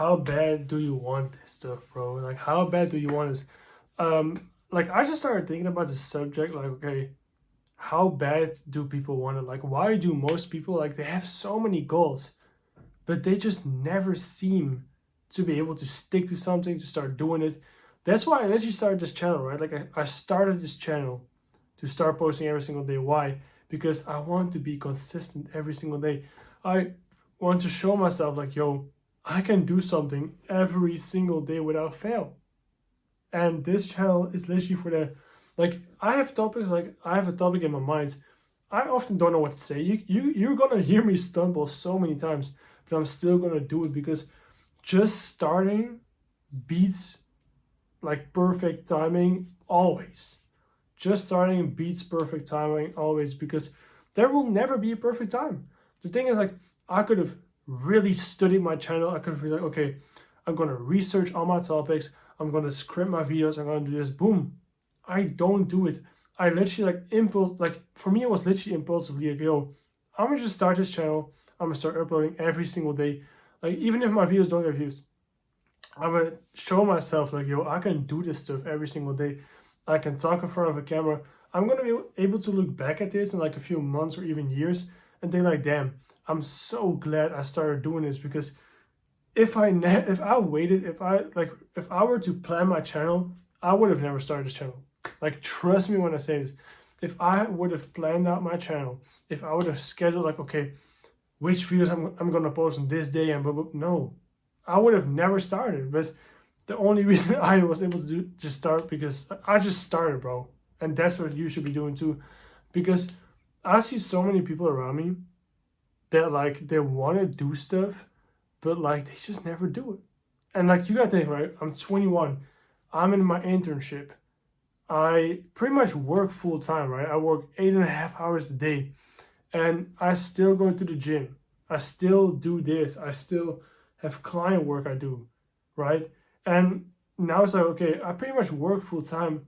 how bad do you want this stuff, bro? Like, how bad do you want this? Like, I just started thinking about this subject. Like, okay, how bad do people want it? Like, why do most people, like, they have so many goals, but they just never seem to be able to stick to something, to start doing it. That's why I literally started this channel, right? Like, I started this channel to start posting every single day. Why? Because I want to be consistent every single day. I want to show myself, like, yo, I can do something every single day without fail. And this channel is literally for the, like, I have topics, like, I have a topic in my mind. I often don't know what to say. You're gonna hear me stumble so many times, but I'm still gonna do it because just starting beats like perfect timing always. Just starting beats perfect timing always because there will never be a perfect time. The thing is, like, I could have really studied my channel. I could have been like, okay, I'm gonna research all my topics. I'm gonna script my videos. I'm gonna do this. Boom. I don't do it. I literally like impulse. Like, for me, it was literally impulsively like, yo, I'm gonna just start this channel. I'm gonna start uploading every single day. Like, even if my videos don't get views, I'm gonna show myself, like, yo, I can do this stuff every single day. I can talk in front of a camera. I'm gonna be able to look back at this in like a few months or even years and think like, damn, I'm so glad I started doing this because if I waited, if I were to plan my channel, I would have never started this channel. Like, trust me when I say this. If I would have planned out my channel, if I would have scheduled, like, okay, which videos I'm gonna post on this day and blah, blah, no, I would have never started. But the only reason I was able to just start because I just started, bro. And that's what you should be doing too, because I see so many people around me that, like, they want to do stuff, but like they just never do it. And like, you gotta think, right? I'm 21. I'm in my internship. I pretty much work full time, right? I work 8.5 hours a day, and I still go to the gym. I still do this. I still have client work I do, right? And now it's like, okay, I pretty much work full time.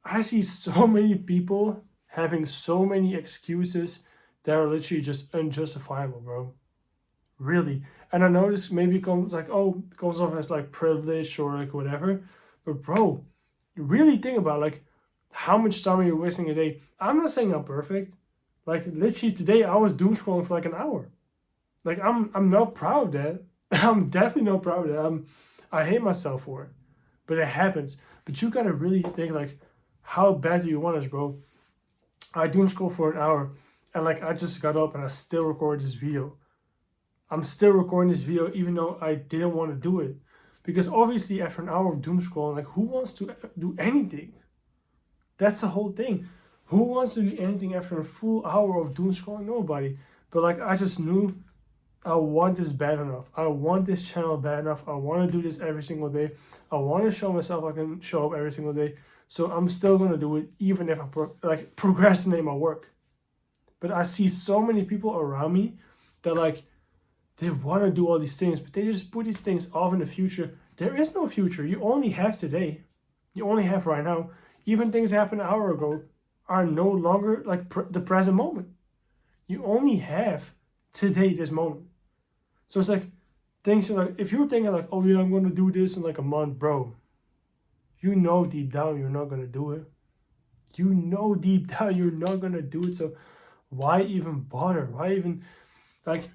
I see so many people having so many excuses that are literally just unjustifiable, bro. Really. And I know this maybe comes like, oh, comes off as like privilege or like whatever. But bro, really think about, like, how much time are you wasting a day? I'm not saying I'm perfect. Like, literally today I was doom scrolling for like an hour. Like, I'm not proud of that. I'm definitely not proud of that. I hate myself for it. But it happens. But you gotta really think, like, how bad do you want us, bro? I doom scroll for an hour and like I just got up and I still record this video. I'm still recording this video even though I didn't want to do it. Because obviously after an hour of doom scrolling, like, who wants to do anything? That's the whole thing. Who wants to do anything after a full hour of doom scrolling? Nobody. But like, I just knew I want this bad enough. I want this channel bad enough. I want to do this every single day. I want to show myself I can show up every single day. So I'm still gonna do it even if I procrastinate my work. But I see so many people around me that, like, they want to do all these things, but they just put these things off in the future. There is no future. You only have today. You only have right now. Even things that happened an hour ago are no longer like the present moment. You only have today, this moment. So it's like, things are like, if you're thinking like, oh yeah, I'm gonna do this in like a month, bro, you know deep down you're not gonna do it. You know deep down you're not gonna do it. So why even bother? Why even, like,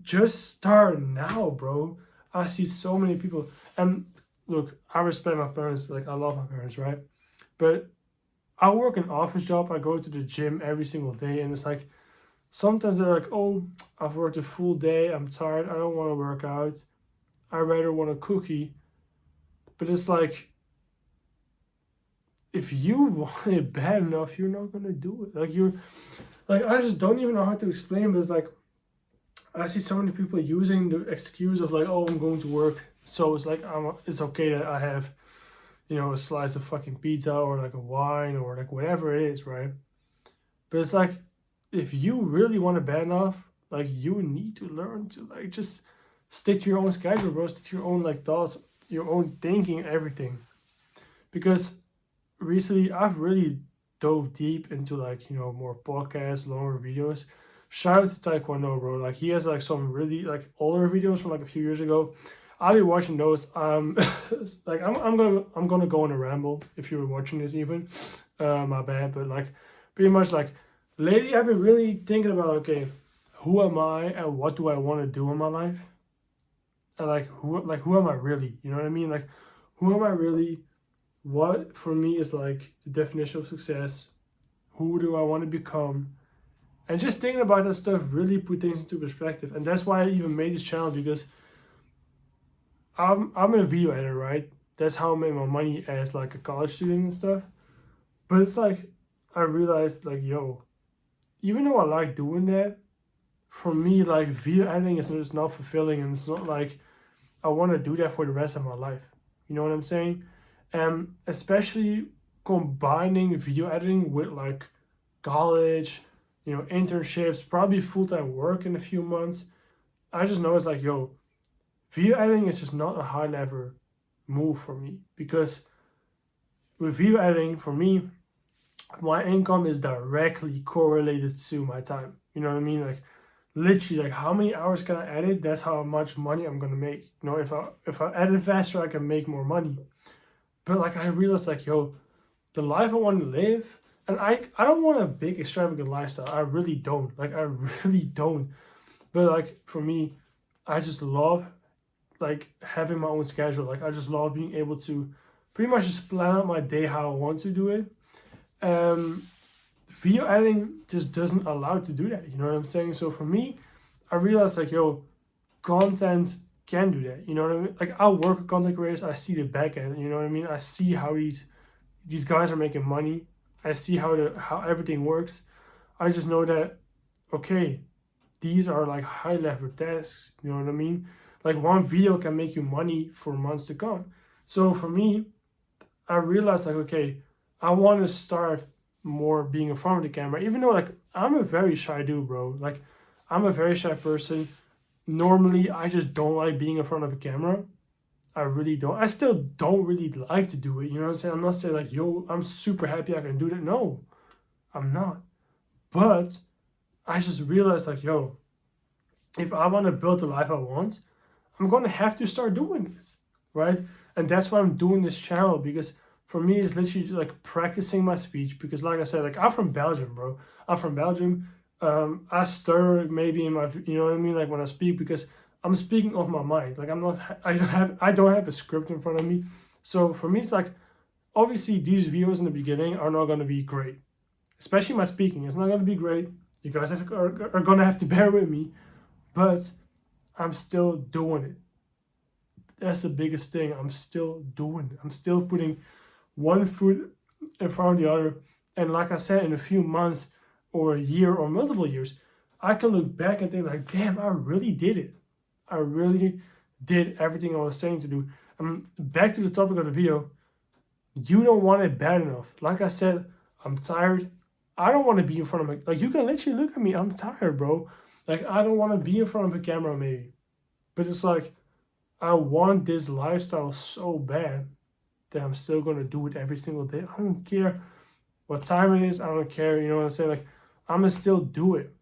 just start now, bro? I see so many people, and look, I respect my parents. Like, I love my parents, right? But I work an office job. I go to the gym every single day, and it's like, sometimes they're like, "Oh, I've worked a full day. I'm tired. I don't want to work out. I rather want a cookie." But it's like, if you want it bad enough, you're not gonna do it. Like, you're like, I just don't even know how to explain. But it's like, I see so many people using the excuse of like, oh, I'm going to work, so it's like, it's okay that I have, a slice of fucking pizza or like a wine or like whatever it is, right? But it's like, if you really want it bad enough, like, you need to learn to, like, just stick to your own schedule, bro. Stick to your own like thoughts, your own thinking, and everything. Because recently I've really dove deep into, like, more podcasts, longer videos. Shout out to Taekwondo, bro. Like, he has like some really like older videos from like a few years ago. I'll be watching those. Like I'm gonna go on a ramble if you were watching this even. My bad, but like pretty much like lately I've been really thinking about okay, who am I and what do I want to do in my life? And who am I really? You know what I mean? Like who am I really? What for me is like the definition of success? Who do I want to become? And just thinking about that stuff really put things into perspective. And that's why I even made this channel because I'm a video editor, right? That's how I made my money as like a college student and stuff. But it's like I realized like yo, even though I like doing that, for me like video editing is just not fulfilling and it's not like I want to do that for the rest of my life. You know what I'm saying? And especially combining video editing with like college, internships, probably full time work in a few months. I just know it's like, yo, video editing is just not a high level move for me because with video editing, for me, my income is directly correlated to my time. You know what I mean? Like literally, like how many hours can I edit? That's how much money I'm gonna make. If I edit faster, I can make more money. But like I realized, like yo, the life I want to live, and I don't want a big extravagant lifestyle. I really don't. Like I really don't. But like for me, I just love like having my own schedule. Like I just love being able to pretty much just plan out my day how I want to do it. Um, Video editing just doesn't allow to do that. You know what I'm saying? So for me, I realized like yo, content can do that. You know what I mean? Like I work with content creators. I see the back end. You know what I mean? I see how these guys are making money. I see how everything works. I just know that okay, these are like high level tasks. You know what I mean? Like one video can make you money for months to come. So for me, I realized like okay, I want to start more being in front of the camera. Even though like I'm a very shy dude, bro. Like I'm a very shy person. Normally, I just don't like being in front of a camera. I really don't. I still don't really like to do it. You know what I'm saying? I'm not saying like, yo, I'm super happy I can do that. No, I'm not. But I just realized like, yo, if I want to build the life I want, I'm gonna have to start doing this, right? And that's why I'm doing this channel because for me it's literally like practicing my speech because like I said, like I'm from Belgium, bro. I'm from Belgium. I stutter maybe in my, you know what I mean, like when I speak because I'm speaking off my mind. Like I'm not, I don't have a script in front of me. So for me, it's like obviously these videos in the beginning are not gonna be great, especially my speaking. It's not gonna be great. You guys are gonna have to bear with me, but I'm still doing it. That's the biggest thing. I'm still doing it. I'm still putting one foot in front of the other. And like I said, in a few months or a year or multiple years, I can look back and think like, damn, I really did it. I really did everything I was saying to do. Back to the topic of the video. You don't want it bad enough. Like I said, I'm tired. I don't want to be in front of my, like you can literally look at me. I'm tired, bro. Like I don't want to be in front of a camera maybe. But it's like I want this lifestyle so bad that I'm still gonna do it every single day. I don't care what time it is. I don't care. You know what I'm saying? Like I'm gonna still do it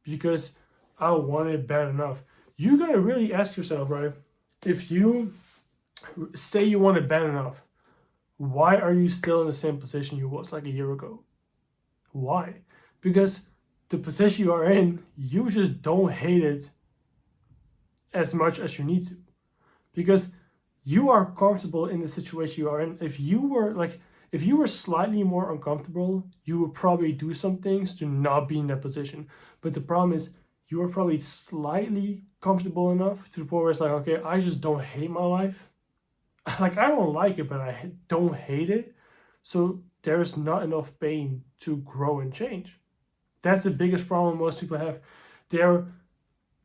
because I want it bad enough. You gotta really ask yourself, right? If you say you want it bad enough, why are you still in the same position you was like a year ago? Why? Because the position you are in, you just don't hate it as much as you need to. Because you are comfortable in the situation you are in. If you were slightly more uncomfortable, you would probably do some things to not be in that position. But the problem is you are probably slightly comfortable enough to the point where it's like, okay, I just don't hate my life. Like I don't like it, but I don't hate it. So there's not enough pain to grow and change. That's the biggest problem most people have. They're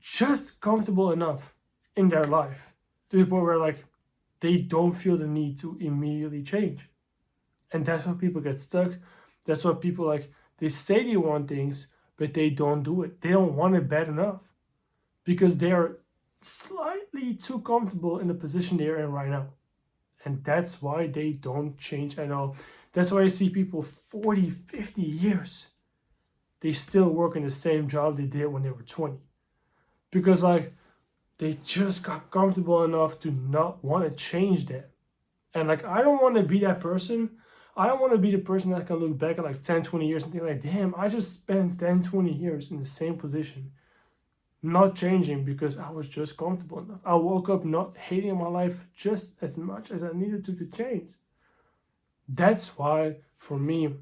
just comfortable enough in their life to the point where like they don't feel the need to immediately change. And that's why people get stuck. That's why people like they say they want things, but they don't do it. They don't want it bad enough because they are slightly too comfortable in the position they're in right now. And that's why they don't change at all. That's why I see people 40, 50 years. They still work in the same job they did when they were 20. Because like they just got comfortable enough to not want to change that. And like, I don't want to be that person. I don't want to be the person that can look back at like 10, 20 years and think like, damn, I just spent 10, 20 years in the same position, not changing because I was just comfortable enough. I woke up not hating my life just as much as I needed to change. That's why, for me,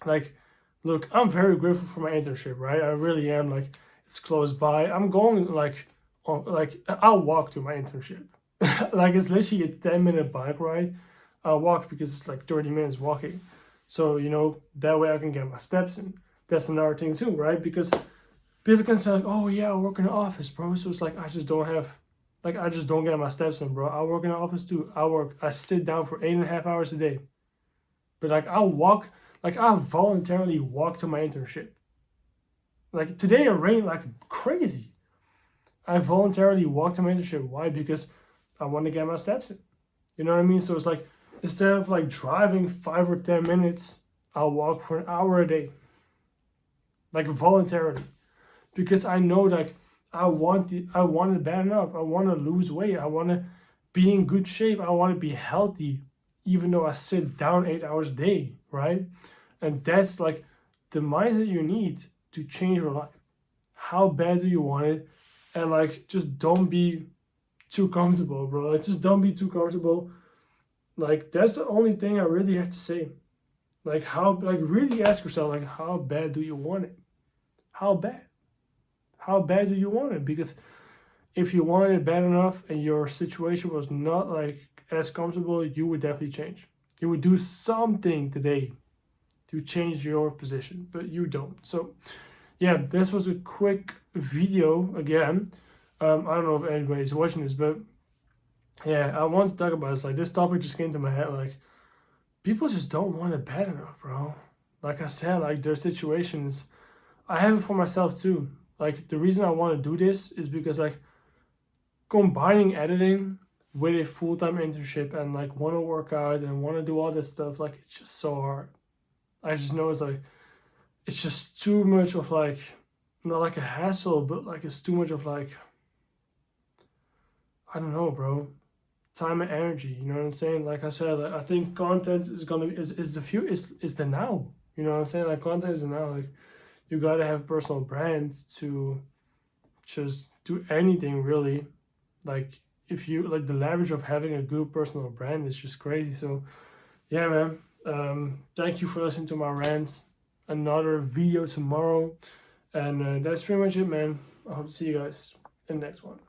like, look, I'm very grateful for my internship, right? I really am. Like, it's close by. I'm going like, like I'll walk to my internship. Like, it's literally a 10-minute bike ride. I'll walk because it's like 30 minutes walking. So, that way I can get my steps in. That's another thing too, right? Because people can say like, oh yeah, I work in the office, bro. So it's like I just don't get my steps in, bro. I work in the office too. I sit down for 8.5 hours a day. But like I voluntarily walk to my internship. Like today it rained like crazy. I voluntarily walked to my internship. Why? Because I want to get my steps in. You know what I mean? So it's like instead of like driving 5 or 10 minutes, I'll walk for an hour a day. Like voluntarily. Because I know like I want it bad enough. I want to lose weight. I want to be in good shape. I want to be healthy, even though I sit down 8 hours a day, right? And that's like the mindset you need to change your life. How bad do you want it? And like just don't be too comfortable, bro. Like just don't be too comfortable. Like that's the only thing I really have to say. Like really ask yourself like how bad do you want it? How bad? How bad do you want it? Because if you wanted it bad enough and your situation was not like as comfortable, you would definitely change. You would do something today to change your position, but you don't. So yeah, this was a quick video again. I don't know if anybody's watching this, but yeah, I want to talk about this. Like this topic just came to my head. Like people just don't want it bad enough, bro. Like I said, like their situations. I have it for myself too. Like the reason I want to do this is because like combining editing with a full-time internship and like want to work out and want to do all this stuff, like it's just so hard. I just know it's just too much of like, not like a hassle, but like it's too much of like, I don't know, bro, time and energy. You know what I'm saying? Like I said, like, I think content is the now. You know what I'm saying? Like content is the now. Like you gotta have personal brands to just do anything really. Like if you like the leverage of having a good personal brand is just crazy. So yeah, man. Thank you for listening to my rant. Another video tomorrow, and that's pretty much it, man. I hope to see you guys in the next one.